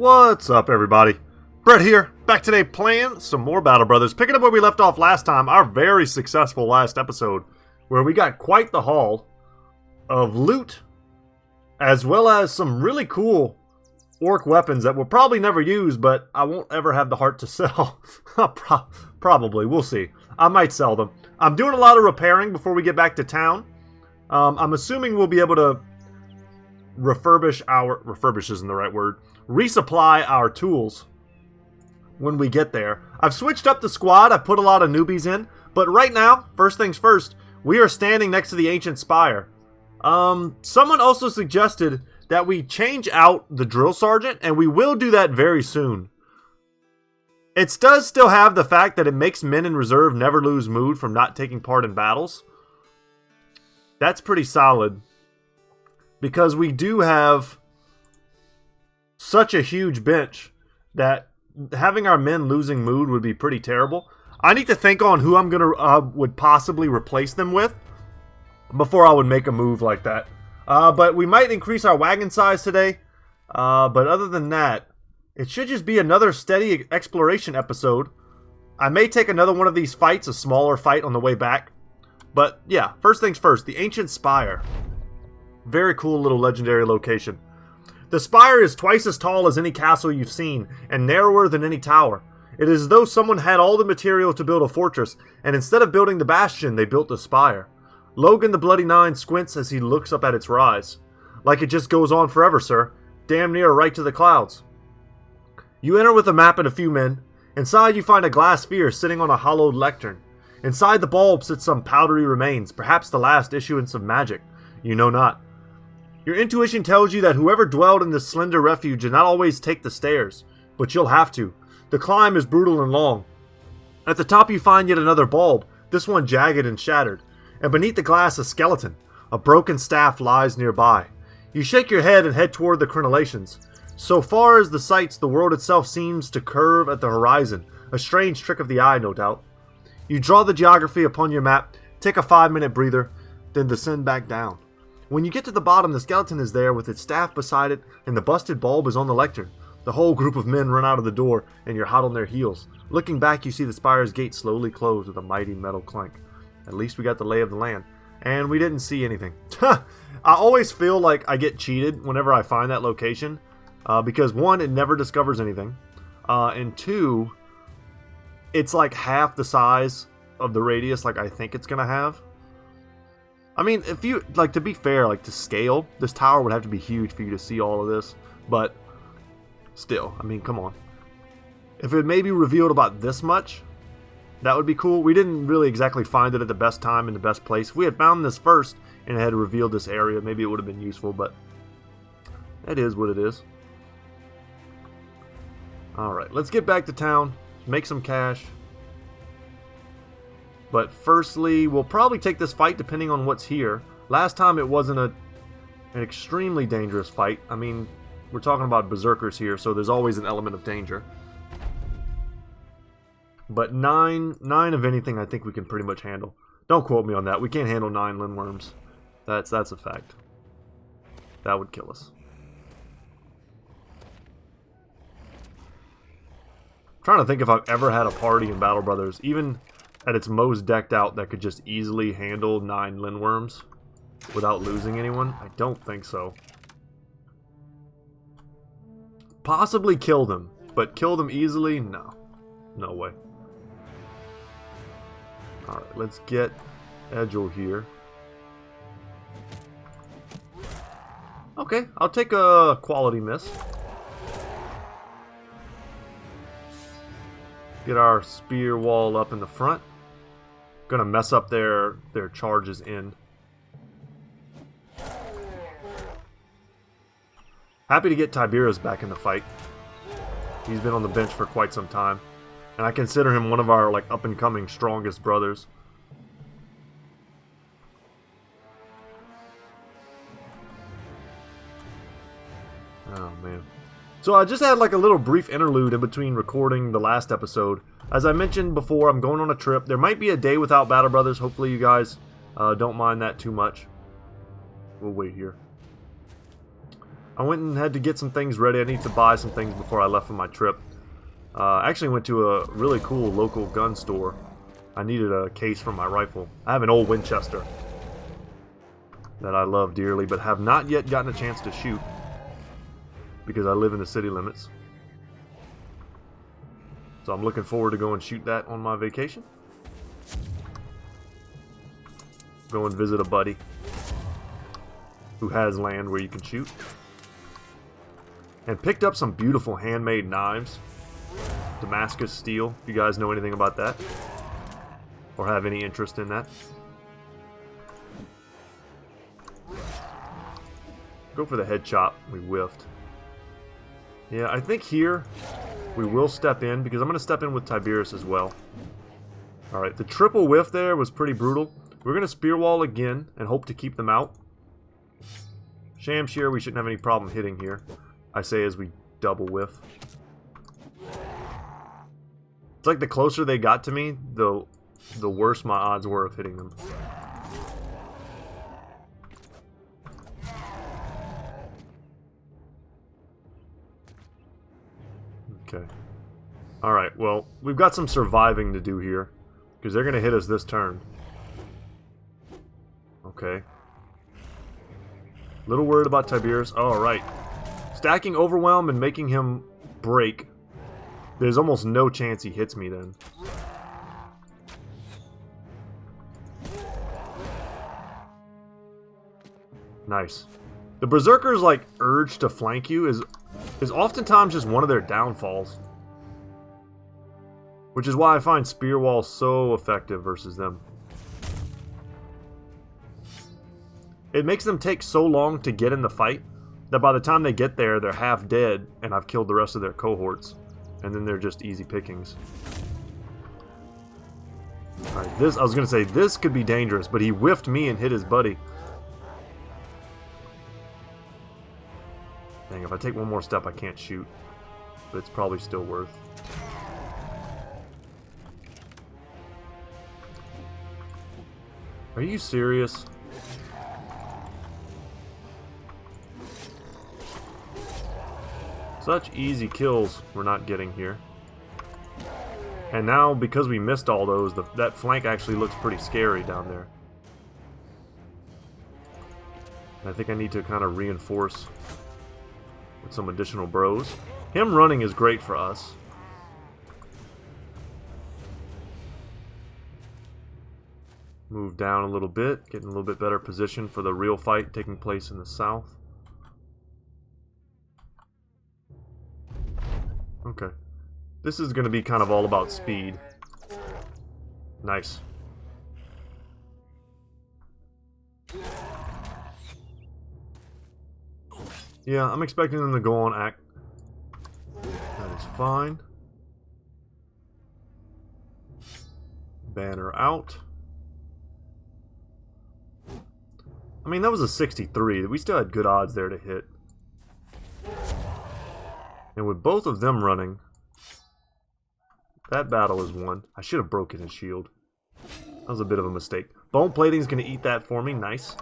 What's up, everybody? Brett here, back today playing some more Battle Brothers. Picking up where we left off last time, our very successful last episode, where we got quite the haul of loot, as well as some really cool orc weapons that we'll probably never use, but I won't ever have the heart to sell. Probably, we'll see. I might sell them. I'm doing a lot of repairing before we get back to town. I'm assuming we'll be able to refurbish isn't the right word, resupply our tools when we get there. I've switched up the squad. I put a lot of newbies in, but right now, first things first, we are standing next to the ancient spire. Someone also suggested that we change out the drill sergeant, and we will do that very soon. It does still have the fact that it makes men in reserve never lose mood from not taking part in battles. That's pretty solid, because we do have such a huge bench that having our men losing mood would be pretty terrible. I need to think on who I'm gonna would possibly replace them with before I would make a move like that. But we might increase our wagon size today. But other than that, it should just be another steady exploration episode. I may take another one of these fights, a smaller fight on the way back. But yeah, first things first, the ancient spire. Very cool little legendary location. The spire is twice as tall as any castle you've seen, and narrower than any tower. It is as though someone had all the material to build a fortress, and instead of building the bastion, they built the spire. Logan the Bloody Nine squints as he looks up at its rise. Like it just goes on forever, sir. Damn near right to the clouds. You enter with a map and a few men. Inside you find a glass sphere sitting on a hollowed lectern. Inside the bulb sits some powdery remains, perhaps the last issuance of magic. You know not. Your intuition tells you that whoever dwelled in this slender refuge did not always take the stairs, but you'll have to. The climb is brutal and long. At the top you find yet another bulb, this one jagged and shattered, and beneath the glass a skeleton. A broken staff lies nearby. You shake your head and head toward the crenellations. So far as the sights, the world itself seems to curve at the horizon, a strange trick of the eye, no doubt. You draw the geography upon your map, take a 5-minute breather, then descend back down. When you get to the bottom, the skeleton is there with its staff beside it, and the busted bulb is on the lectern. The whole group of men run out of the door, and you're hot on their heels. Looking back, you see the spire's gate slowly close with a mighty metal clank. At least we got the lay of the land. And we didn't see anything. I always feel like I get cheated whenever I find that location. Because one, it never discovers anything. And two, it's like half the size of the radius like I think it's going to have. I mean, if you, like, to be fair, like, to scale, this tower would have to be huge for you to see all of this. But still, I mean, come on. If it maybe revealed about this much, that would be cool. We didn't really exactly find it at the best time in the best place. If we had found this first and it had revealed this area, maybe it would have been useful, but it is what it is. Alright, let's get back to town, make some cash. But firstly, we'll probably take this fight depending on what's here. Last time it wasn't an extremely dangerous fight. I mean, we're talking about berserkers here, so there's always an element of danger. But nine of anything I think we can pretty much handle. Don't quote me on that. We can't handle 9 lindworms. That's a fact. That would kill us. I'm trying to think if I've ever had a party in Battle Brothers, even at its most decked out, that could just easily handle 9 lindworms without losing anyone. I don't think so. Possibly kill them, but kill them easily? No. No way. Alright, let's get Edgel here. Okay, I'll take a quality miss. Get our spear wall up in the front. Gonna mess up their charges in. Happy to get Tiberius back in the fight. He's been on the bench for quite some time. And I consider him one of our, like, up-and-coming strongest brothers. Oh, man. So I just had, like, a little brief interlude in between recording the last episode. As I mentioned before, I'm going on a trip. There might be a day without Battle Brothers. Hopefully you guys don't mind that too much. We'll wait here. I went and had to get some things ready. I need to buy some things before I left on my trip. I actually went to a really cool local gun store. I needed a case for my rifle. I have an old Winchester that I love dearly, but have not yet gotten a chance to shoot because I live in the city limits. So I'm looking forward to go and shoot that on my vacation. Go and visit a buddy who has land where you can shoot. And picked up some beautiful handmade knives. Damascus steel, if you guys know anything about that. Or have any interest in that. Go for the head chop. We whiffed. Yeah, I think here we will step in because I'm going to step in with Tiberius as well. Alright, the triple whiff there was pretty brutal. We're going to spear wall again and hope to keep them out. Shamshir, we shouldn't have any problem hitting here. I say as we double whiff. It's like the closer they got to me, the worse my odds were of hitting them. Okay. Alright, well, we've got some surviving to do here. Because they're going to hit us this turn. Okay. Little worried about Tiberius. Oh, right. Stacking Overwhelm and making him break. There's almost no chance he hits me then. Nice. The Berserker's, like, urge to flank you is oftentimes just one of their downfalls. Which is why I find Spear Wall so effective versus them. It makes them take so long to get in the fight that by the time they get there, they're half dead and I've killed the rest of their cohorts. And then they're just easy pickings. Alright, I was going to say, this could be dangerous, but he whiffed me and hit his buddy. Dang, if I take one more step, I can't shoot. But it's probably still worth. Are you serious? Such easy kills we're not getting here. And now, because we missed all those, that flank actually looks pretty scary down there. I think I need to kind of reinforce with some additional bros. Him running is great for us. Move down a little bit, get in a little bit better position for the real fight taking place in the south. Okay. This is going to be kind of all about speed. Nice. Yeah, I'm expecting them to go on act. That is fine. Banner out. I mean, that was a 63. We still had good odds there to hit. And with both of them running, that battle is won. I should have broken his shield. That was a bit of a mistake. Bone plating is going to eat that for me. Nice.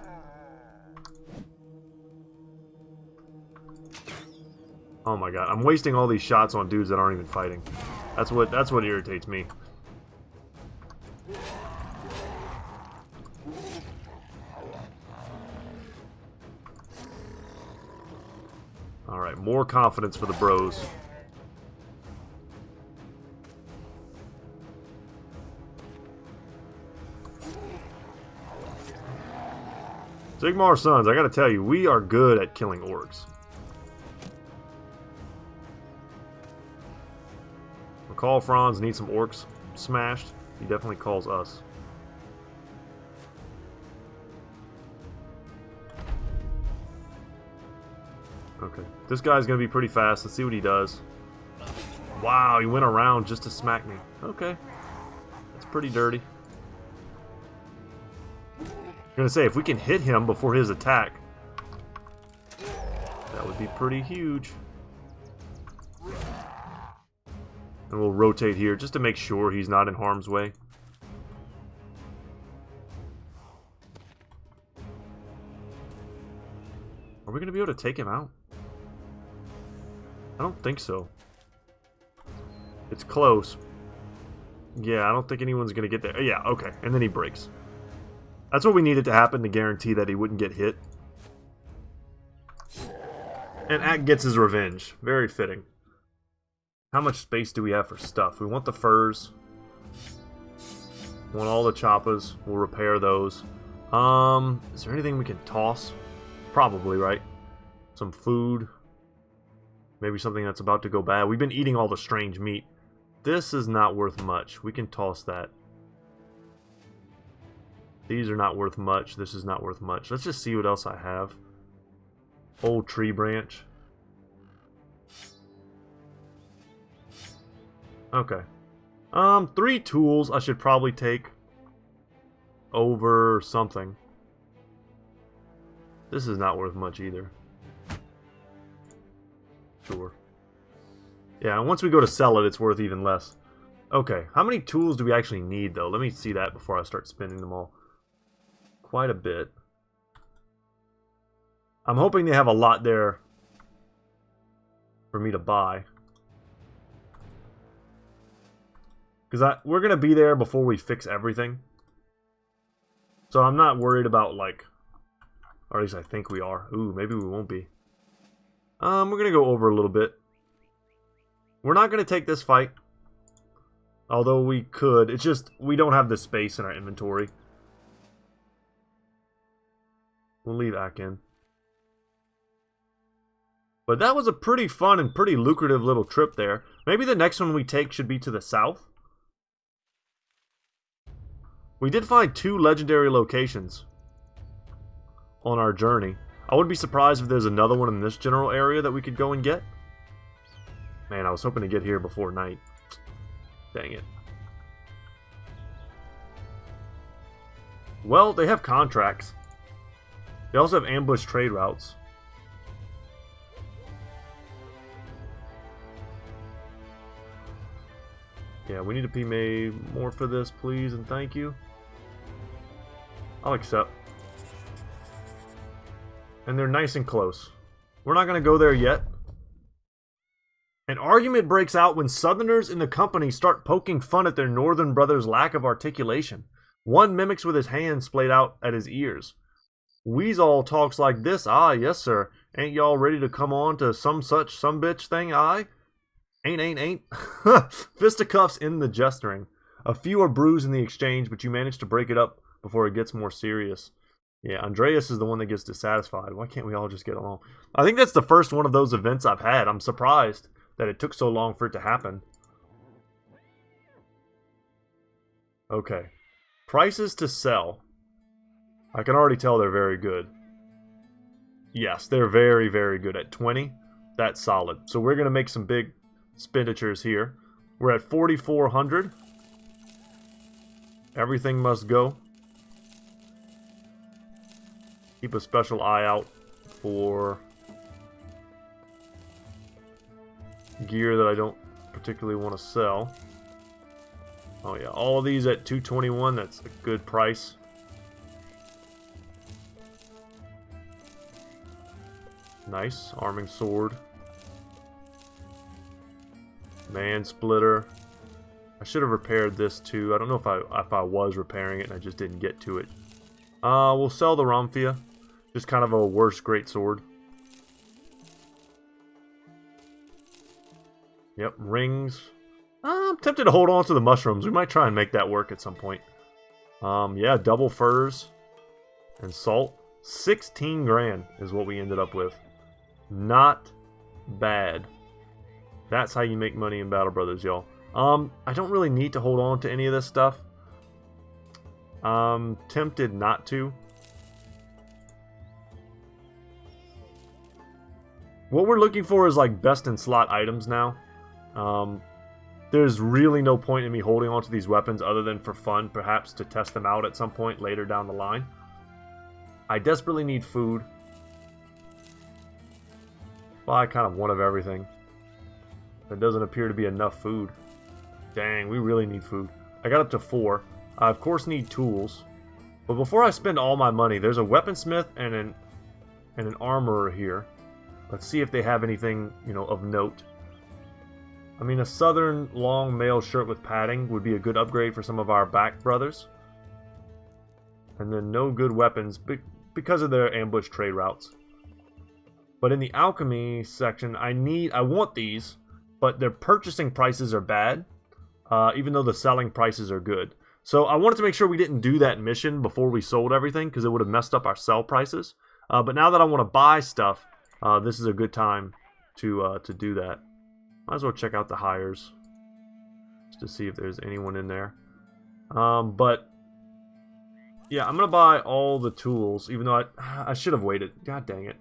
Oh my god, I'm wasting all these shots on dudes that aren't even fighting. That's what irritates me. Alright, more confidence for the bros. Sigmar Sons, I gotta tell you, we are good at killing orcs. McCall Franz needs some orcs smashed. He definitely calls us. Okay, this guy's gonna be pretty fast. Let's see what he does. Wow, he went around just to smack me. Okay, that's pretty dirty. I'm gonna say, if we can hit him before his attack, that would be pretty huge. And we'll rotate here just to make sure he's not in harm's way. Are we gonna be able to take him out? I don't think so. It's close. Yeah, I don't think anyone's going to get there. Yeah, okay. And then he breaks. That's what we needed to happen to guarantee that he wouldn't get hit. And Ack gets his revenge. Very fitting. How much space do we have for stuff? We want the furs. We want all the choppas. We'll repair those. Is there anything we can toss? Probably, right? Some food. Maybe something that's about to go bad. We've been eating all the strange meat. This is not worth much. We can toss that. These are not worth much. This is not worth much. Let's just see what else I have. Old tree branch. Okay. 3 tools I should probably take over something. This is not worth much either. Sure. Yeah, and once we go to sell it, it's worth even less. Okay, how many tools do we actually need, though? Let me see that before I start spending them all. Quite a bit. I'm hoping they have a lot there for me to buy. Because we're going to be there before we fix everything. So I'm not worried about, like... Or at least I think we are. Ooh, maybe we won't be. We're going to go over a little bit. We're not going to take this fight. Although we could. It's just, we don't have the space in our inventory. We'll leave Ack in. But that was a pretty fun and pretty lucrative little trip there. Maybe the next one we take should be to the south. We did find 2 legendary locations on our journey. I wouldn't be surprised if there's another one in this general area that we could go and get. Man, I was hoping to get here before night. Dang it. Well, they have contracts. They also have ambush trade routes. Yeah, we need to be made more for this, please, and thank you. I'll accept. And they're nice and close. We're not going to go there yet. An argument breaks out when Southerners in the company start poking fun at their Northern brothers' lack of articulation. One mimics with his hands splayed out at his ears. Weasel talks like this. Ah, yes, sir. Ain't y'all ready to come on to some such some bitch thing, aye? Ain't. Fisticuffs in the gesturing. A few are bruised in the exchange, but you manage to break it up before it gets more serious. Yeah, Andreas is the one that gets dissatisfied. Why can't we all just get along? I think that's the first one of those events I've had. I'm surprised that it took so long for it to happen. Okay. Prices to sell. I can already tell they're very good. Yes, they're very, very good. At 20, that's solid. So we're going to make some big expenditures here. We're at 4,400. Everything must go. Keep a special eye out for gear that I don't particularly want to sell. Oh yeah, all these at 221, that's a good price. Nice, arming sword. Man splitter. I should have repaired this too. I don't know if I was repairing it and I just didn't get to it. We'll sell the Ramphia. Just kind of a worse greatsword. Yep, rings. I'm tempted to hold on to the mushrooms. We might try and make that work at some point. Yeah, double furs and salt. 16 grand is what we ended up with. Not bad. That's how you make money in Battle Brothers, y'all. I don't really need to hold on to any of this stuff. Tempted not to. What we're looking for is like best in slot items now. There's really no point in me holding on to these weapons other than for fun, perhaps to test them out at some point later down the line. I desperately need food. Buy kind of one of everything. There doesn't appear to be enough food. Dang, we really need food. I got up to 4. I of course need tools. But before I spend all my money, there's a weaponsmith and an armorer here. Let's see if they have anything, you know, of note. I mean, a southern long mail shirt with padding would be a good upgrade for some of our back brothers. And then no good weapons because of their ambush trade routes. But in the alchemy section, I want these, but their purchasing prices are bad, even though the selling prices are good. So I wanted to make sure we didn't do that mission before we sold everything, because it would have messed up our sell prices. But now that I want to buy stuff, this is a good time to do that. Might as well check out the hires, just to see if there's anyone in there. But yeah, I'm gonna buy all the tools, even though I should have waited. God dang it.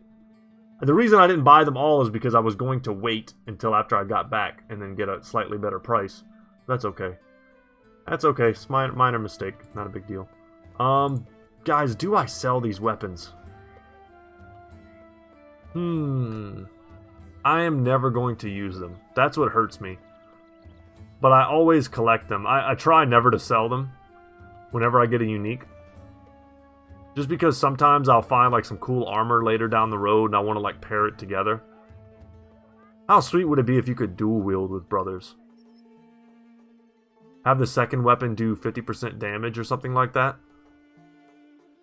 The reason I didn't buy them all is because I was going to wait until after I got back and then get a slightly better price. That's okay. That's okay. It's minor mistake. Not a big deal. Guys, do I sell these weapons? I am never going to use them. That's what hurts me. But I always collect them. I try never to sell them whenever I get a unique. Just because sometimes I'll find like some cool armor later down the road and I want to like pair it together. How sweet would it be if you could dual wield with brothers? Have the second weapon do 50% damage or something like that?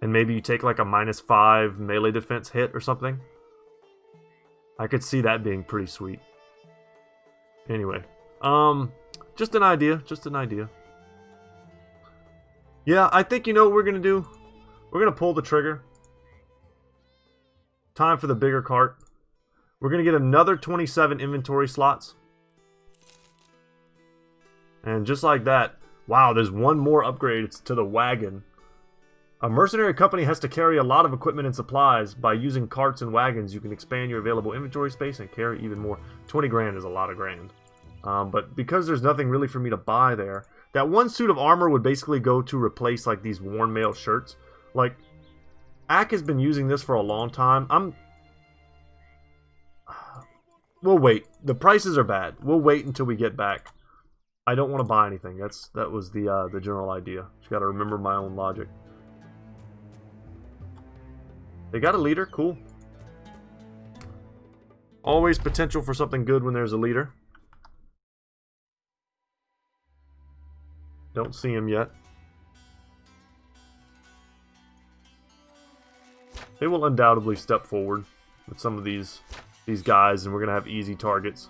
And maybe you take like a -5 melee defense hit or something? I could see that being pretty sweet. Anyway, just an idea, just an idea. Yeah, I think you know what we're gonna do. We're gonna pull the trigger. Time for the bigger cart. We're gonna get another 27 inventory slots. And just like that, wow, there's one more upgrade to the wagon. A mercenary company has to carry a lot of equipment and supplies. By using carts and wagons, you can expand your available inventory space and carry even more. 20 grand is a lot of grand. But because there's nothing really for me to buy there, that one suit of armor would basically go to replace like these worn mail shirts. Like, Ack has been using this for a long time. We'll wait. The prices are bad. We'll wait until we get back. I don't want to buy anything. That was the general idea. Just got to remember my own logic. They got a leader? Cool. Always potential for something good when there's a leader. Don't see him yet. They will undoubtedly step forward with some of these guys, and we're going to have easy targets.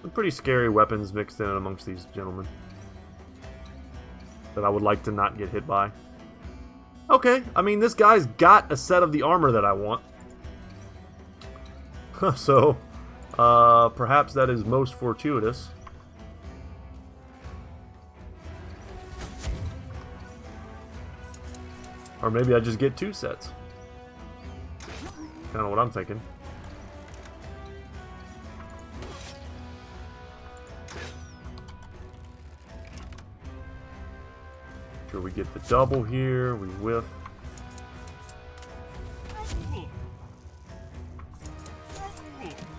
Some pretty scary weapons mixed in amongst these gentlemen that I would like to not get hit by. Okay, I mean, this guy's got a set of the armor that I want. So, perhaps that is most fortuitous. Or maybe I just get 2 sets. Kind of what I'm thinking. Sure, we get the double here. We whiff.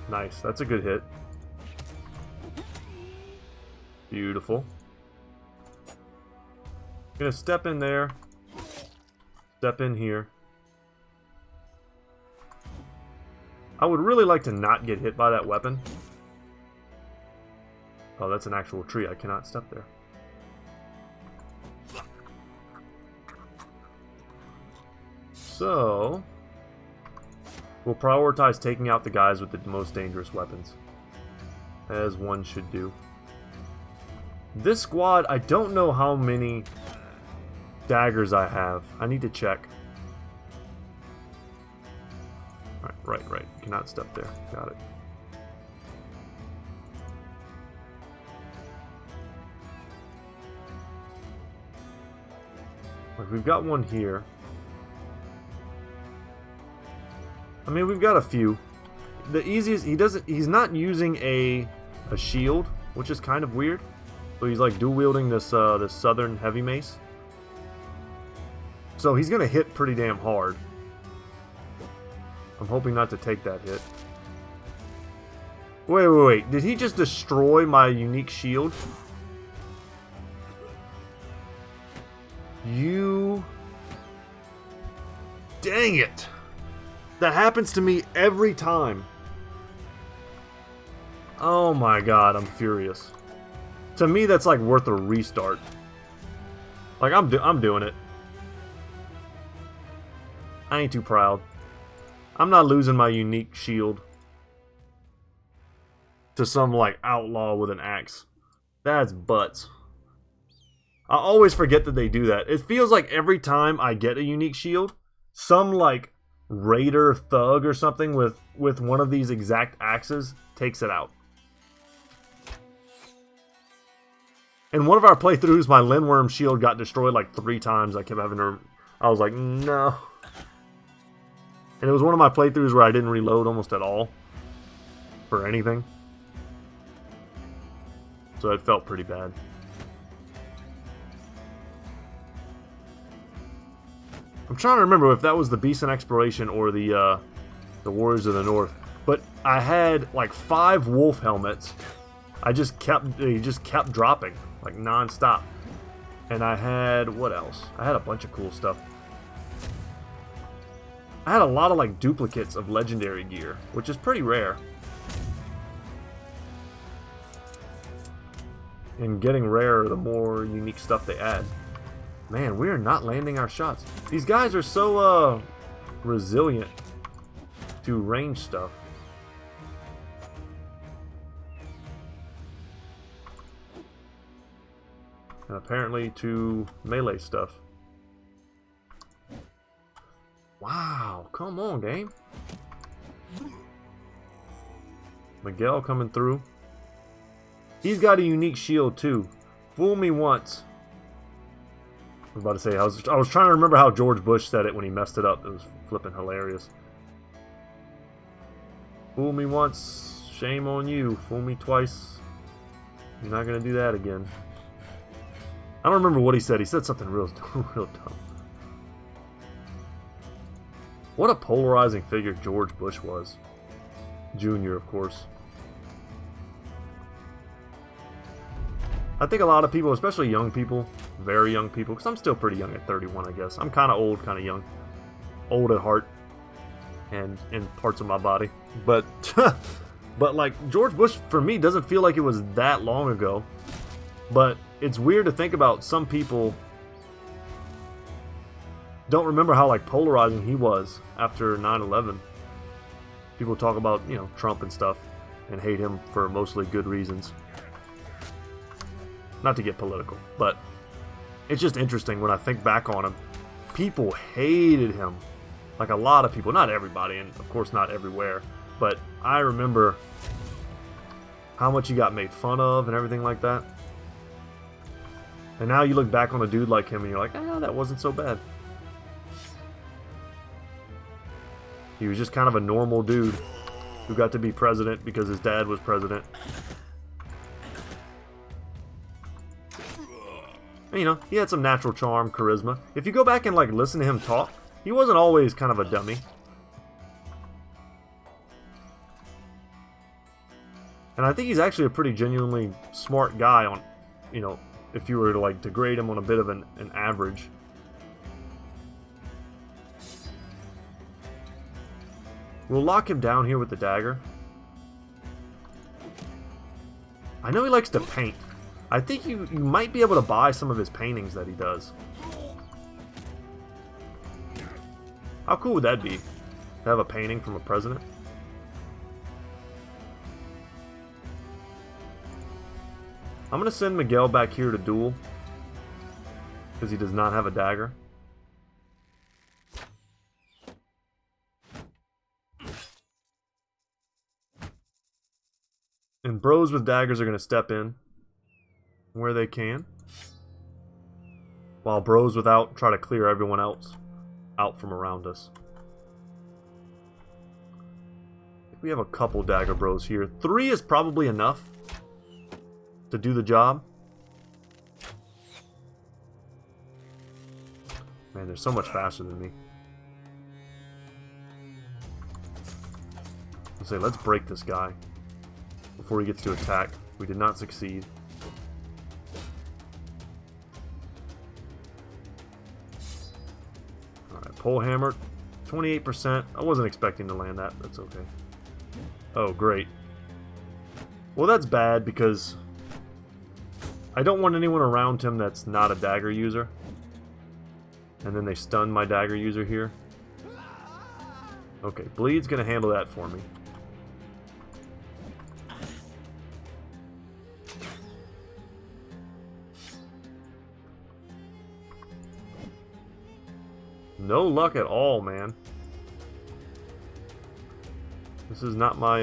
Nice. That's a good hit. Beautiful. Gonna step in there. Step in here. I would really like to not get hit by that weapon. Oh, that's an actual tree. I cannot step there. So, we'll prioritize taking out the guys with the most dangerous weapons, as one should do. This squad, I don't know how many daggers I have. I need to check. Right. You cannot step there. Got it. Like, we've got one here. I mean, we've got a few. The easiest, he's not using a shield, which is kind of weird. So he's like dual wielding this this southern heavy mace. So he's gonna hit pretty damn hard. I'm hoping not to take that hit. Wait. Did he just destroy my unique shield? You... Dang it! That happens to me every time. Oh my god, I'm furious. To me, that's like worth a restart. Like, I'm doing it. I ain't too proud. I'm not losing my unique shield to some, like, outlaw with an axe. That's butts. I always forget that they do that. It feels like every time I get a unique shield, some, like, raider thug or something with one of these exact axes takes it out. In one of our playthroughs, my Lindworm shield got destroyed like 3 times. I kept having to... I was like, no. And it was one of my playthroughs where I didn't reload almost at all. For anything. So it felt pretty bad. I'm trying to remember if that was the Peasant Exploration or the Warriors of the North. But I had like 5 wolf helmets. They just kept dropping. Like non-stop. And I had, what else? I had a bunch of cool stuff. I had a lot of like duplicates of legendary gear, which is pretty rare. And getting rarer the more unique stuff they add. Man, we are not landing our shots. These guys are so resilient to range stuff. And apparently to melee stuff. Wow, come on, game. Miguel coming through. He's got a unique shield too. Fool me once. I was about to say, I was trying to remember how George Bush said it when he messed it up. It was flipping hilarious. Fool me once, shame on you. Fool me twice, you're not gonna do that again. I don't remember what he said. He said something real dumb. What a polarizing figure George Bush was. Jr., of course. I think a lot of people, especially young people, very young people, because I'm still pretty young at 31, I guess. I'm kind of old, kind of young. Old at heart and in parts of my body. But, but like, George Bush, for me, doesn't feel like it was that long ago. But it's weird to think about some people don't remember how like polarizing he was after 9/11. People talk about, you know, Trump and stuff and hate him for mostly good reasons. Not to get political, but it's just interesting when I think back on him. People hated him. Like a lot of people, not everybody, and of course not everywhere, but I remember how much he got made fun of and everything like that. And now you look back on a dude like him and you're like, ah, that wasn't so bad. He was just kind of a normal dude who got to be president because his dad was president. And, you know, he had some natural charm, charisma. If you go back and like listen to him talk, he wasn't always kind of a dummy. And I think he's actually a pretty genuinely smart guy on, you know, if you were to like degrade him on a bit of an average. We'll lock him down here with the dagger. I know he likes to paint. I think you might be able to buy some of his paintings that he does. How cool would that be? To have a painting from a president? I'm going to send Miguel back here to duel. Because he does not have a dagger. And bros with daggers are going to step in where they can. While bros without try to clear everyone else out from around us. We have a couple dagger bros here. 3 is probably enough to do the job. Man, they're so much faster than me. Let's say, let's break this guy before he gets to attack. We did not succeed. Alright, pole hammer. 28%. I wasn't expecting to land that. That's okay. Oh, great. Well, that's bad because I don't want anyone around him that's not a dagger user. And then they stun my dagger user here. Okay, Bleed's gonna handle that for me. No luck at all, man. This is not my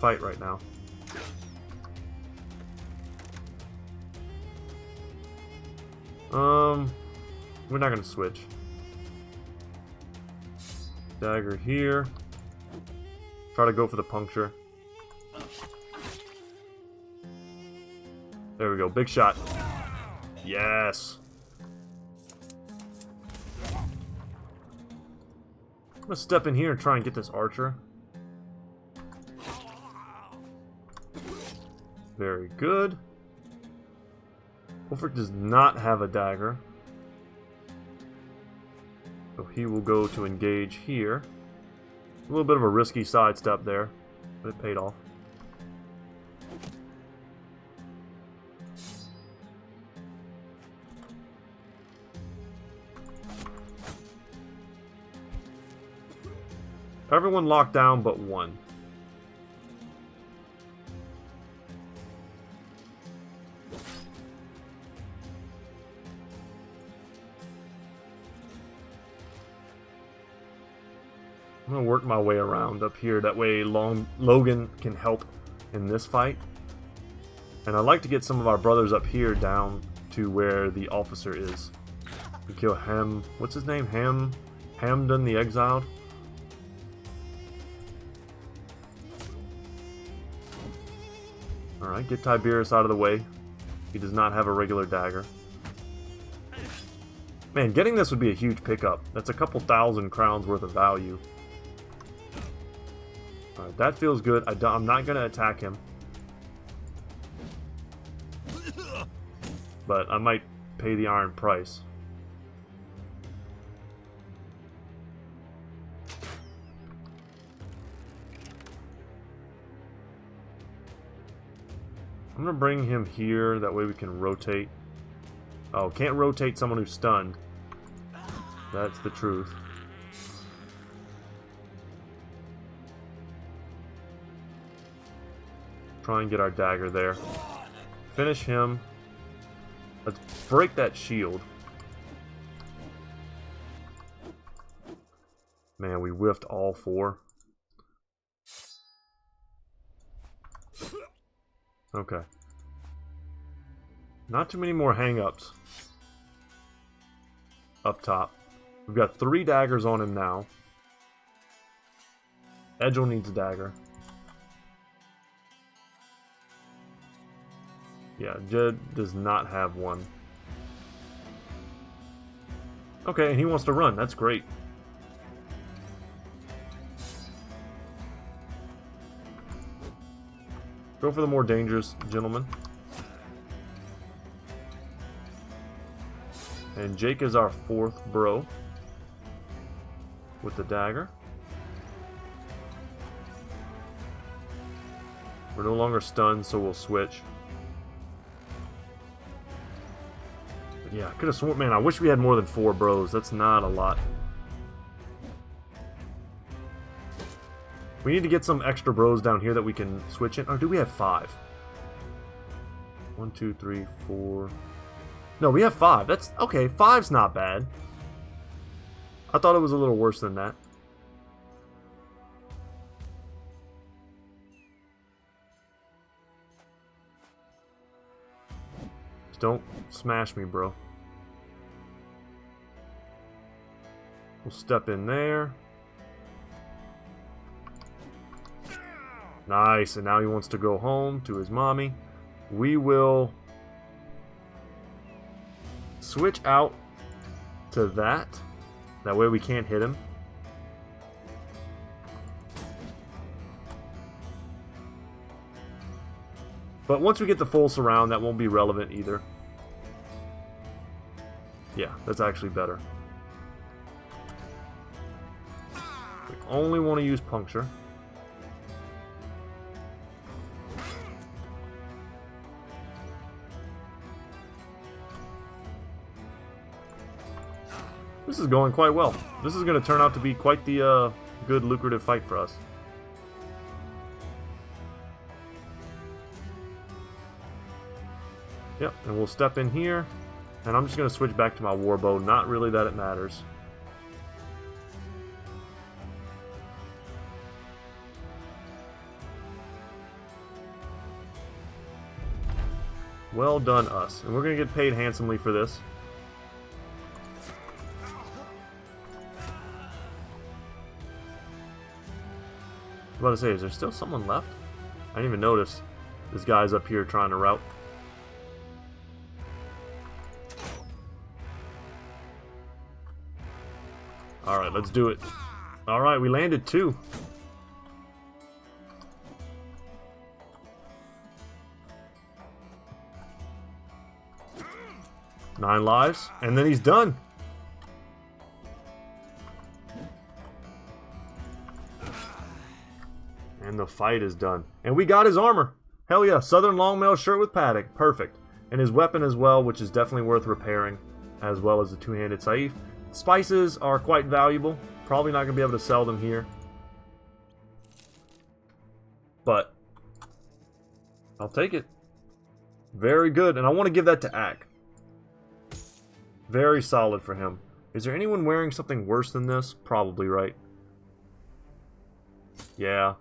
fight right now. We're not gonna switch. Dagger here. Try to go for the puncture. There we go, big shot. Yes. I'm gonna step in here and try and get this archer. Very good. Wolfric does not have a dagger. So he will go to engage here. A little bit of a risky sidestep there, but it paid off. Everyone locked down but one. I'm gonna work my way around up here. That way Logan can help in this fight. And I'd like to get some of our brothers up here down to where the officer is. We kill Ham. What's his name? Hamden the Exiled. Alright, get Tiberius out of the way. He does not have a regular dagger. Man, getting this would be a huge pickup. That's a couple thousand crowns worth of value. Alright, that feels good. I'm not going to attack him. But I might pay the iron price. I'm going to bring him here. That way we can rotate. Oh, can't rotate someone who's stunned. That's the truth. Try and get our dagger there. Finish him. Let's break that shield. Man, we whiffed all four. Okay. Not too many more hang-ups. Up top. We've got 3 daggers on him now. Edgel needs a dagger. Yeah, Jed does not have one. Okay, and he wants to run. That's great. Go for the more dangerous gentleman. And Jake is our 4th bro with the dagger. We're no longer stunned, so we'll switch. But yeah, I could have sworn, man, I wish we had more than 4 bros. That's not a lot. We need to get some extra bros down here that we can switch in. Or do we have 5? 1, 2, 3, 4. No, we have 5. That's okay. 5's not bad. I thought it was a little worse than that. Just don't smash me, bro. We'll step in there. Nice, and now he wants to go home to his mommy. We will switch out to that. That way we can't hit him. But once we get the full surround, that won't be relevant either. Yeah, that's actually better. only want to use puncture. This is going quite well. This is going to turn out to be quite the good, lucrative fight for us. Yep, and we'll step in here, and I'm just going to switch back to my warbow. Not really that it matters. Well done, us. And we're going to get paid handsomely for this. I was about to say, is there still someone left? I didn't even notice. This guy's up here trying to route. Alright, let's do it. Alright, we landed 2. Nine lives, and then he's done. And the fight is done. And we got his armor. Hell yeah, Southern Longmail shirt with padding. Perfect. And his weapon as well, which is definitely worth repairing, as well as the two-handed Saif. Spices are quite valuable. Probably not going to be able to sell them here. But I'll take it. Very good. And I want to give that to Ak. Very solid for him. Is there anyone wearing something worse than this? Probably, right? Yeah.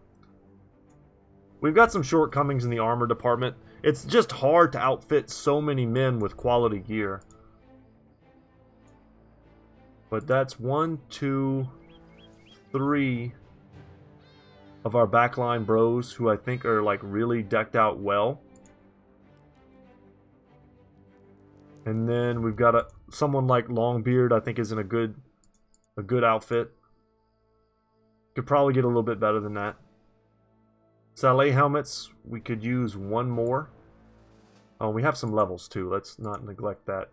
We've got some shortcomings in the armor department. It's just hard to outfit so many men with quality gear. But that's 1, 2, 3 of our backline bros who I think are like really decked out well. And then we've got someone like Longbeard I think is in a good outfit. Could probably get a little bit better than that. Saleh helmets, we could use one more. Oh, we have some levels too. Let's not neglect that.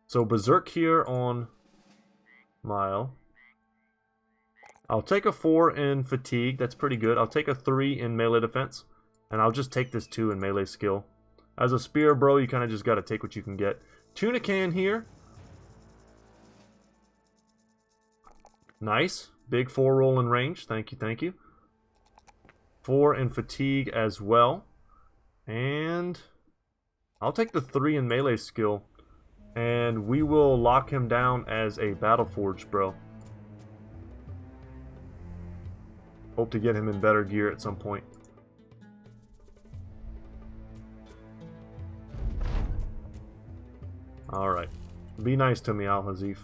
So Berserk here on Mile. I'll take a 4 in fatigue. That's pretty good. I'll take a 3 in melee defense. And I'll just take this 2 in melee skill. As a spear bro, you kind of just got to take what you can get. Tunican here. Nice. Big 4 roll in range. Thank you, thank you. 4 in fatigue as well. And I'll take the 3 in melee skill. And we will lock him down as a Battleforged bro. Hope to get him in better gear at some point. Alright. Be nice to me, Al-Hazif.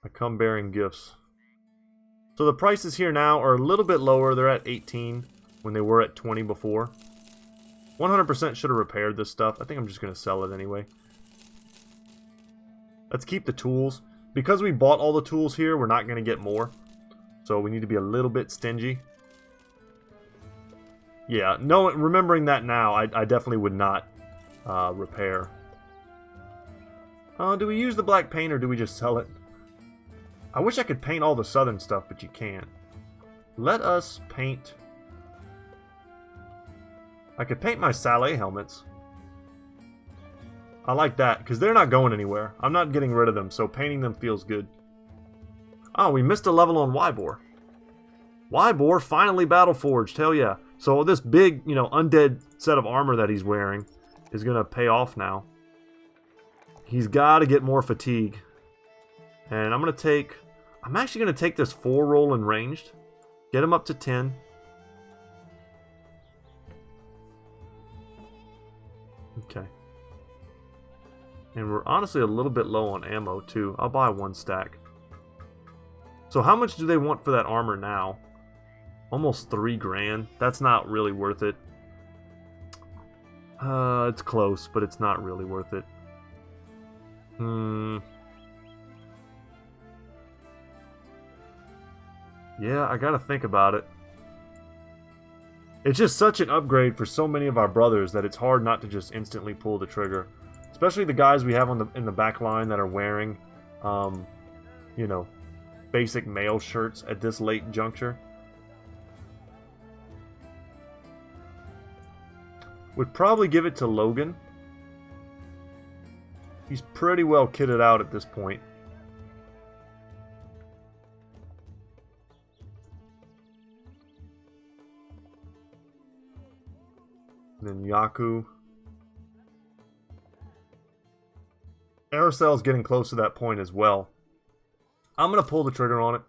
I come bearing gifts. So the prices here now are a little bit lower. They're at 18 when they were at 20 before. 100% should have repaired this stuff. I think I'm just going to sell it anyway. Let's keep the tools. Because we bought all the tools here, we're not going to get more. So we need to be a little bit stingy. Yeah, no, remembering that now, I definitely would not repair. Do we use the black paint or do we just sell it? I wish I could paint all the southern stuff, but you can't. Let us paint... I could paint my Saleh helmets. I like that, because they're not going anywhere. I'm not getting rid of them, so painting them feels good. Oh, we missed a level on Wybor. Wybor finally Battleforged, hell yeah. So this big, undead set of armor that he's wearing is going to pay off now. He's got to get more fatigue. And I'm actually going to take this 4 roll in ranged. Get him up to 10. Okay. And we're honestly a little bit low on ammo too. I'll buy 1 stack. So how much do they want for that armor now? Almost 3 grand. That's not really worth it. It's close, but it's not really worth it. Yeah, I gotta think about it. It's just such an upgrade for so many of our brothers that it's hard not to just instantly pull the trigger. Especially the guys we have in the back line that are wearing, basic male shirts at this late juncture. Would probably give it to Logan. He's pretty well kitted out at this point. And then Yaku. Aracel's getting close to that point as well. I'm going to pull the trigger on it.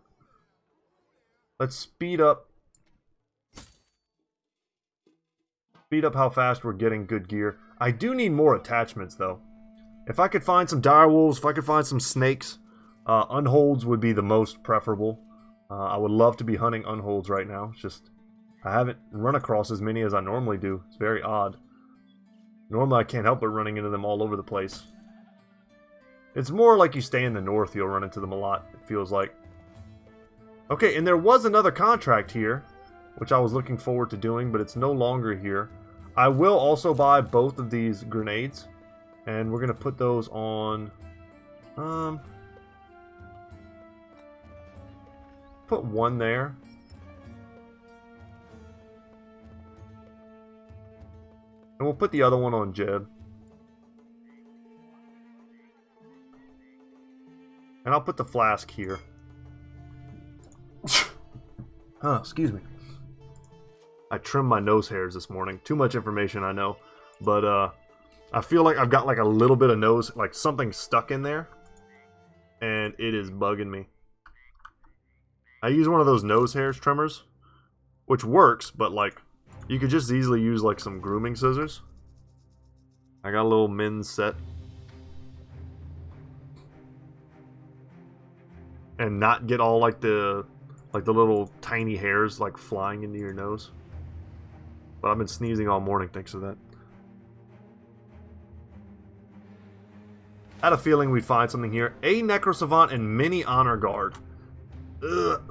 Let's speed up. Speed up how fast we're getting good gear. I do need more attachments though. If I could find some direwolves, if I could find some snakes, unholds would be the most preferable. I would love to be hunting unholds right now. It's just, I haven't run across as many as I normally do. It's very odd. Normally I can't help but running into them all over the place. It's more like you stay in the north, you'll run into them a lot, it feels like. Okay, and there was another contract here, which I was looking forward to doing, but it's no longer here. I will also buy both of these grenades, and we're going to put those on... put one there. And we'll put the other one on Jeb. And I'll put the flask here. Excuse me. I trimmed my nose hairs this morning. Too much information, I know. But I feel like I've got like a little bit of nose, like something stuck in there. And it is bugging me. I use one of those nose hairs trimmers. Which works, but like, you could just easily use like some grooming scissors. I got a little men's set. And not get all like the little tiny hairs like flying into your nose. But I've been sneezing all morning thanks to that. I had a feeling we'd find something here. A Necrosavant and Mini Honor Guard. Ugh.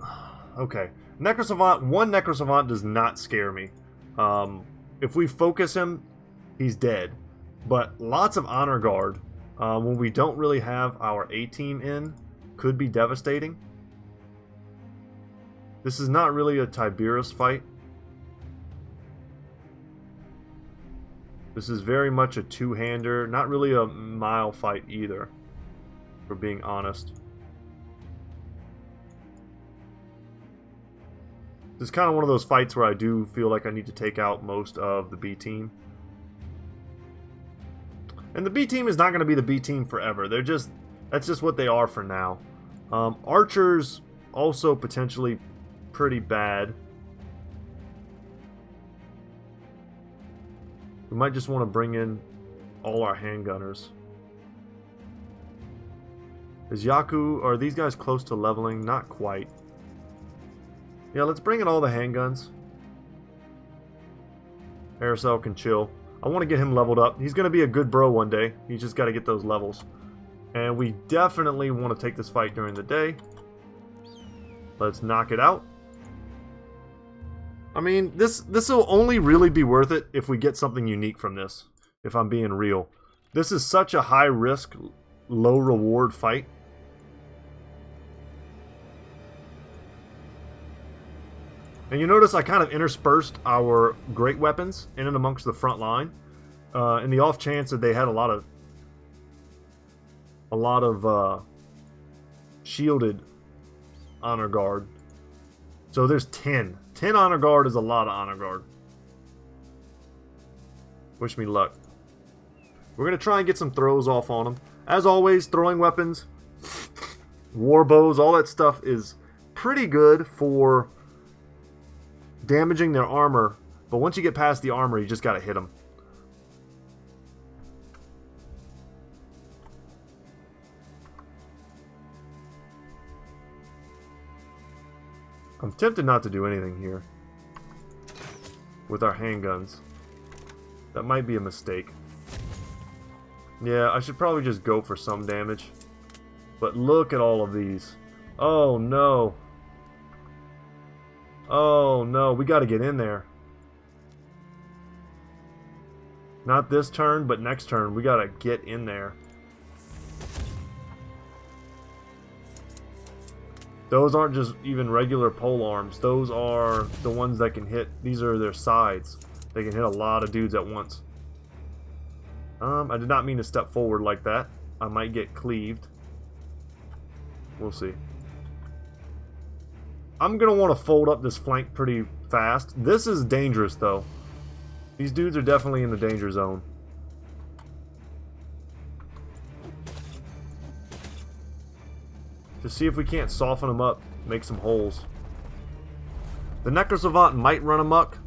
Okay. Necrosavant, one Necrosavant does not scare me. If we focus him, he's dead. But lots of Honor Guard, when we don't really have our A-team in, could be devastating. This is not really a Tiberius fight. This is very much a two-hander, not really a mile fight either, for being honest. This is kind of one of those fights where I do feel like I need to take out most of the B team. And the B team is not going to be the B team forever. That's just what they are for now. Archers also potentially pretty bad. We might just want to bring in all our handgunners. Is Yaku, are these guys close to leveling? Not quite. Yeah, let's bring in all the handguns. Aracel can chill. I want to get him leveled up. He's going to be a good bro one day. He's just got to get those levels. And we definitely want to take this fight during the day. Let's knock it out. I mean, this will only really be worth it if we get something unique from this, if I'm being real. This is such a high risk, low reward fight. And you notice I kind of interspersed our great weapons in and amongst the front line. In the off chance that they had a lot of shielded honor guard. So there's 10. 10 honor guard is a lot of honor guard. Wish me luck. We're going to try and get some throws off on them. As always, throwing weapons, war bows, all that stuff is pretty good for damaging their armor. But once you get past the armor, you just got to hit them. I'm tempted not to do anything here with our handguns. That might be a mistake. Yeah, I should probably just go for some damage. But look at all of these. Oh no. Oh no, we gotta get in there. Not this turn, but next turn. We gotta get in there. Those aren't just even regular pole arms. Those are the ones that can hit. These are their sides. They can hit a lot of dudes at once. I did not mean to step forward like that. I might get cleaved. We'll see. I'm going to want to fold up this flank pretty fast. This is dangerous, though. These dudes are definitely in the danger zone. To see if we can't soften them up, make some holes. The Necrosavant might run amok.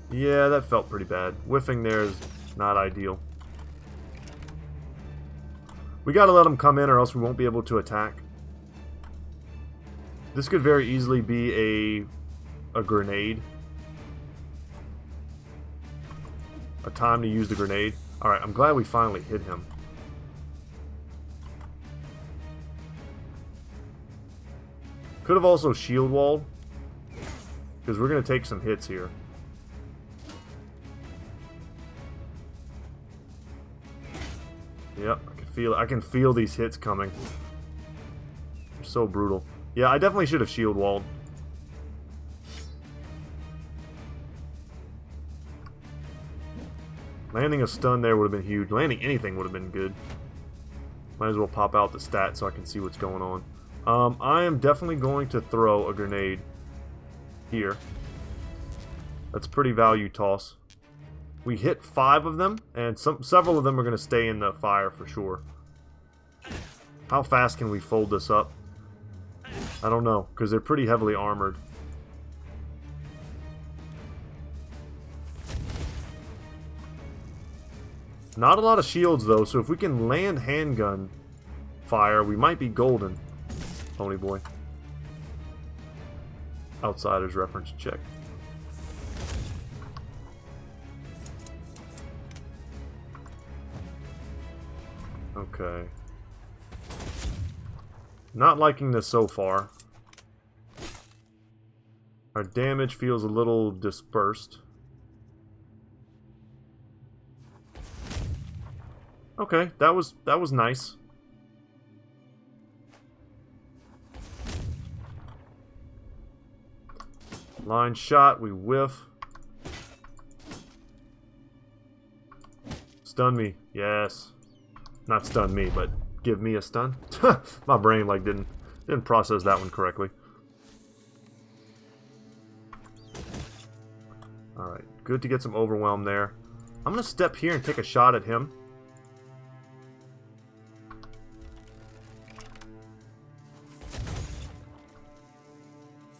Yeah, that felt pretty bad. Whiffing there is not ideal. We gotta let them come in or else we won't be able to attack. This could very easily be a grenade. A time to use the grenade. Alright, I'm glad we finally hit him. Could have also shield walled. Because we're going to take some hits here. Yep, I can feel these hits coming. They're so brutal. Yeah, I definitely should have shield walled. Landing a stun there would have been huge. Landing anything would have been good. Might as well pop out the stat so I can see what's going on. I am definitely going to throw a grenade here. That's a pretty value toss. We hit 5 of them, and several of them are going to stay in the fire for sure. How fast can we fold this up? I don't know, because they're pretty heavily armored. Not a lot of shields, though, so if we can land handgun fire, we might be golden. Pony boy. Outsiders reference check. Okay. Not liking this so far. Our damage feels a little dispersed. Okay, that was nice. Line shot, we whiff. Stun me, yes. Not stun me, but give me a stun. My brain like didn't process that one correctly. Alright, good to get some overwhelm there. I'm gonna step here and take a shot at him.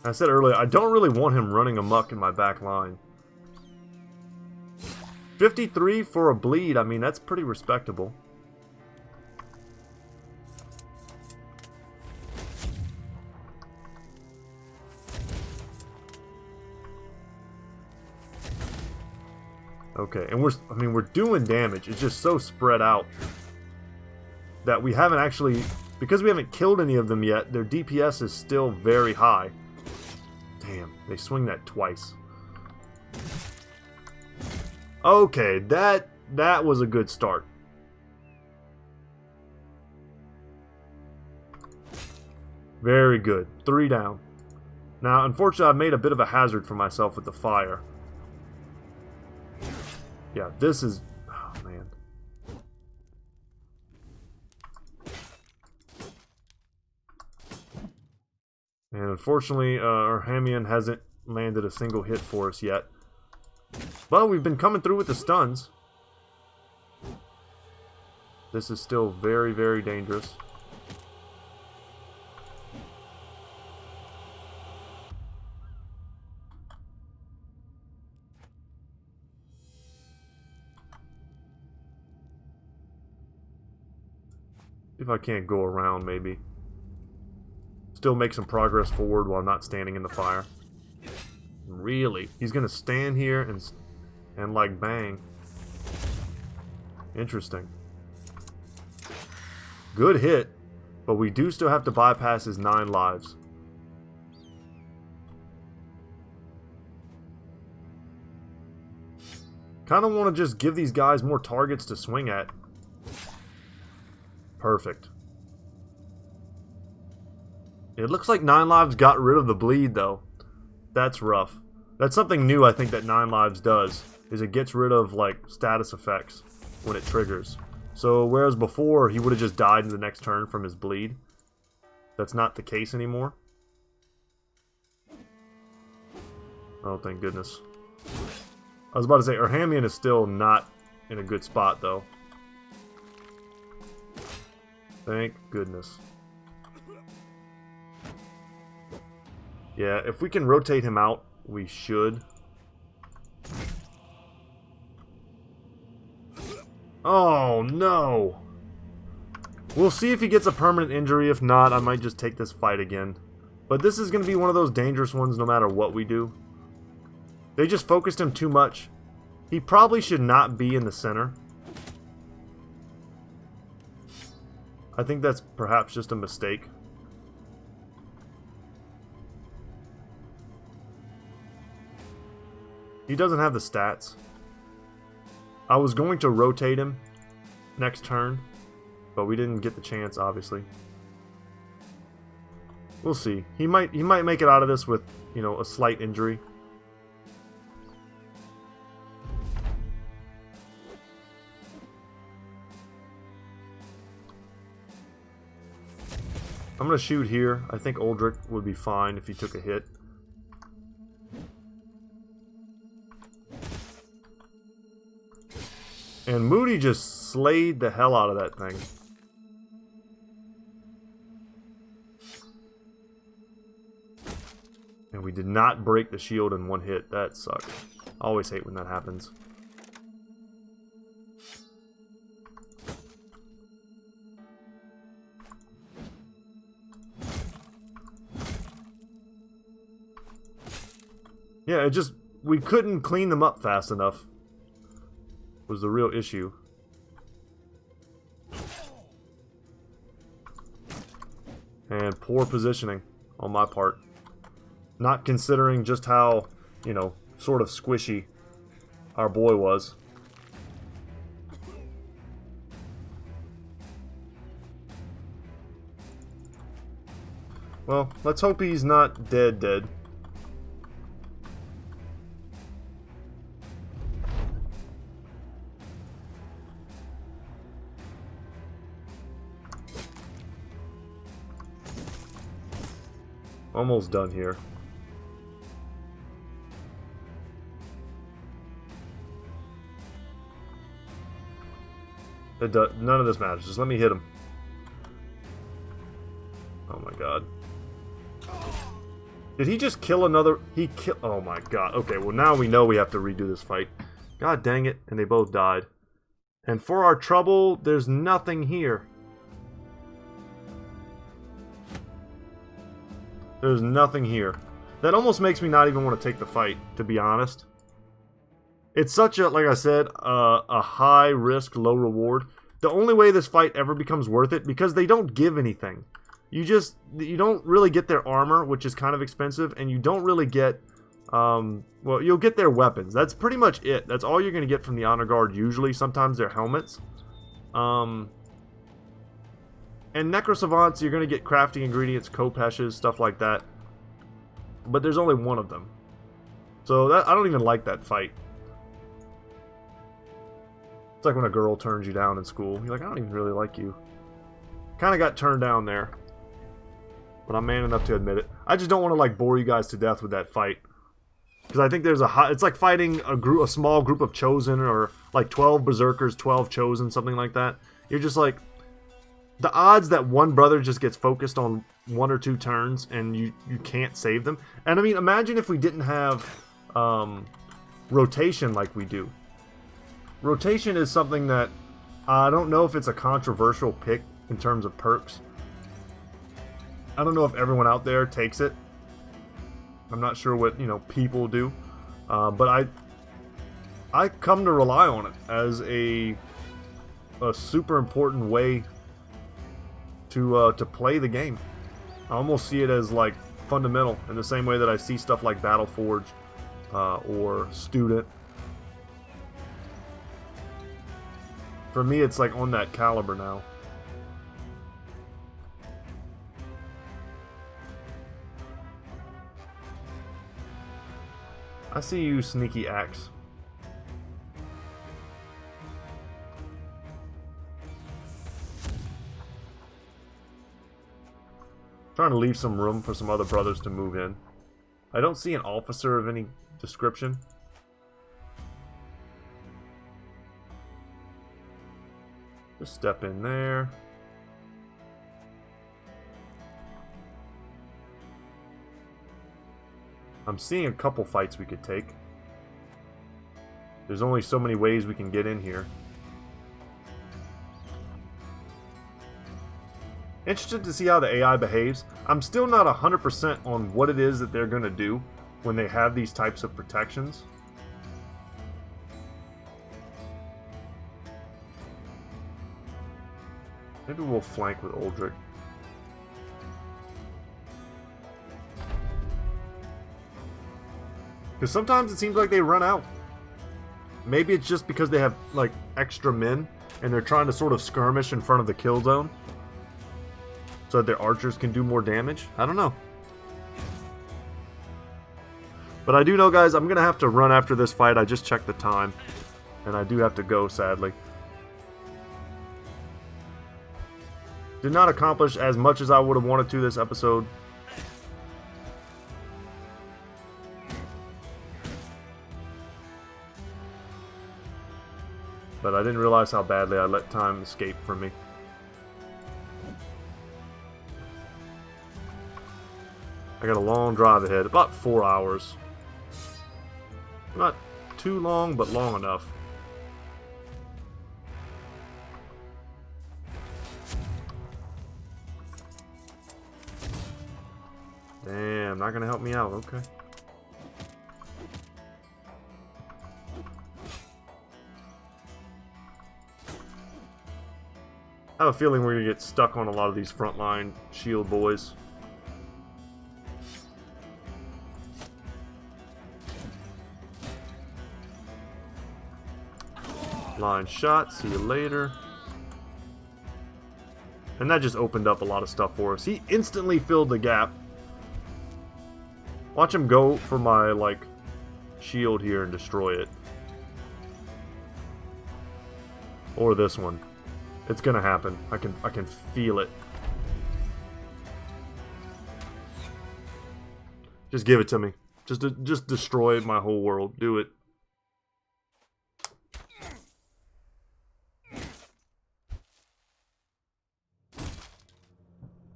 I said earlier, I don't really want him running amok in my back line. 53 for a bleed, I mean, that's pretty respectable. Okay, and we're doing damage. It's just so spread out that we haven't actually, because we haven't killed any of them yet, their DPS is still very high. Damn, they swing that twice. Okay, that was a good start. Very good. 3 down. Now, unfortunately, I've made a bit of a hazard for myself with the fire. Yeah, this is... Oh, man. And unfortunately, our Hamian hasn't landed a single hit for us yet. But we've been coming through with the stuns. This is still very, very dangerous. If I can't go around, maybe. Still make some progress forward while not standing in the fire. Really? He's gonna stand here and like bang. Interesting. Good hit, but we do still have to bypass his 9 lives. Kind of want to just give these guys more targets to swing at. Perfect. It looks like 9 lives got rid of the bleed, though. That's rough. That's something new I think that 9 lives does, is it gets rid of, like, status effects when it triggers. So, whereas before, he would have just died in the next turn from his bleed. That's not the case anymore. Oh, thank goodness. I was about to say, Urhamian is still not in a good spot, though. Thank goodness. Yeah, if we can rotate him out, we should. Oh, no! We'll see if he gets a permanent injury. If not, I might just take this fight again. But this is going to be one of those dangerous ones no matter what we do. They just focused him too much. He probably should not be in the center. I think that's perhaps just a mistake. He doesn't have the stats. I was going to rotate him next turn, but we didn't get the chance, obviously. We'll see. He might make it out of this with, you know, a slight injury. I'm going to shoot here. I think Uldric would be fine if he took a hit. And Moody just slayed the hell out of that thing. And we did not break the shield in one hit. That sucked. I always hate when that happens. Yeah, it just... we couldn't clean them up fast enough. Was the real issue. And poor positioning on my part. Not considering just how, you know, sort of squishy our boy was. Well, let's hope he's not dead. Almost done here. None of this matters. Just let me hit him. Oh my god. Did he just kill another? He killed. Oh my god. Okay, well now we know we have to redo this fight. God dang it. And they both died. And for our trouble, there's nothing here. There's nothing here. That almost makes me not even want to take the fight, to be honest. It's such a, like I said, a high risk, low reward. The only way this fight ever becomes worth it, because they don't give anything. You don't really get their armor, which is kind of expensive, and you don't really get, well, you'll get their weapons. That's pretty much it. That's all you're going to get from the honor guard usually. Sometimes their helmets. And Necrosavants, you're going to get crafting ingredients, Kopeshes, stuff like that. But there's only one of them. So that, I don't even like that fight. It's like when a girl turns you down in school. You're like, I don't even really like you. Kind of got turned down there. But I'm man enough to admit it. I just don't want to like bore you guys to death with that fight. Because I think there's it's like fighting a small group of Chosen, or like 12 Berserkers, 12 Chosen, something like that. You're just like... the odds that one brother just gets focused on 1 or 2 turns and you can't save them. And I mean, imagine if we didn't have rotation like we do. Rotation is something that I don't know if it's a controversial pick in terms of perks. I don't know if everyone out there takes it. I'm not sure what, you know, people do. But I come to rely on it as a super important way to play the game. I almost see it as like fundamental in the same way that I see stuff like Battleforge or Student. For me, it's like on that caliber now. I see you, sneaky axe. Trying to leave some room for some other brothers to move in. I don't see an officer of any description. Just step in there. I'm seeing a couple fights we could take. There's only so many ways we can get in here. Interested to see how the AI behaves. I'm still not 100% on what it is that they're going to do when they have these types of protections. Maybe we'll flank with Uldric. Because sometimes it seems like they run out. Maybe it's just because they have, like, extra men, and they're trying to sort of skirmish in front of the kill zone, so that their archers can do more damage. I don't know. But I do know, guys, I'm going to have to run after this fight. I just checked the time, and I do have to go, sadly. Did not accomplish as much as I would have wanted to this episode. But I didn't realize how badly I let time escape from me. I got a long drive ahead, about 4 hours. Not too long, but long enough. Damn, not gonna help me out, okay. I have a feeling we're gonna get stuck on a lot of these frontline shield boys. Line shot, see you later. And that just opened up a lot of stuff for us. He instantly filled the gap. Watch him go for my, like, shield here and destroy it. Or this one. It's gonna happen. I can feel it. Just give it to me. Just destroy my whole world. Do it.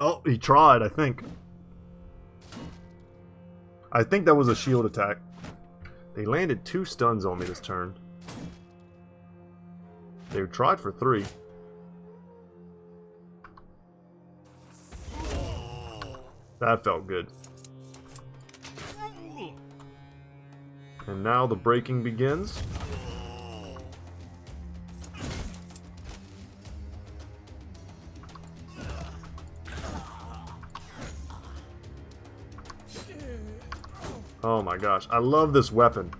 Oh, he tried, I think. I think that was a shield attack. They landed 2 stuns on me this turn. They tried for 3. That felt good. And now the breaking begins. Oh my gosh, I love this weapon.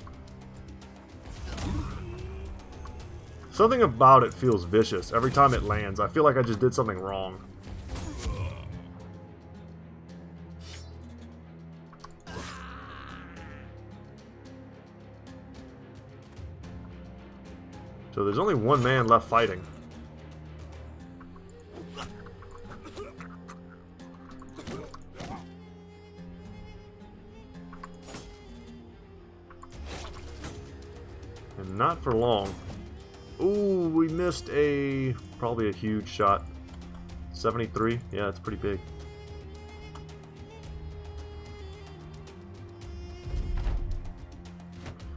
Something about it feels vicious every time it lands. I feel like I just did something wrong. So there's only one man left fighting. And not for long. Ooh, we missed probably a huge shot. 73? Yeah, it's pretty big.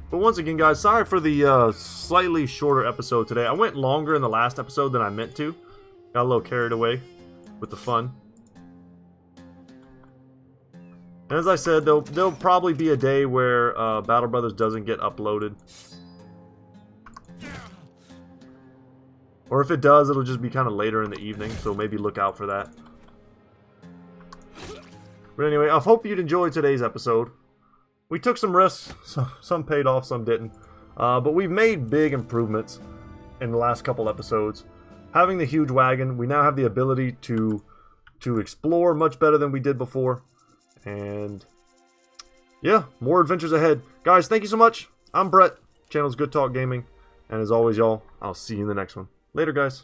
But once again, guys, sorry for the slightly shorter episode today. I went longer in the last episode than I meant to. Got a little carried away with the fun. And as I said, there'll probably be a day where Battle Brothers doesn't get uploaded. Or if it does, it'll just be kind of later in the evening, so maybe look out for that. But anyway, I hope you'd enjoyed today's episode. We took some risks, some paid off, some didn't. But we've made big improvements in the last couple episodes. Having the huge wagon, we now have the ability to explore much better than we did before. And yeah, more adventures ahead. Guys, thank you so much. I'm Brett. Channel's Good Talk Gaming. And as always, y'all, I'll see you in the next one. Later, guys.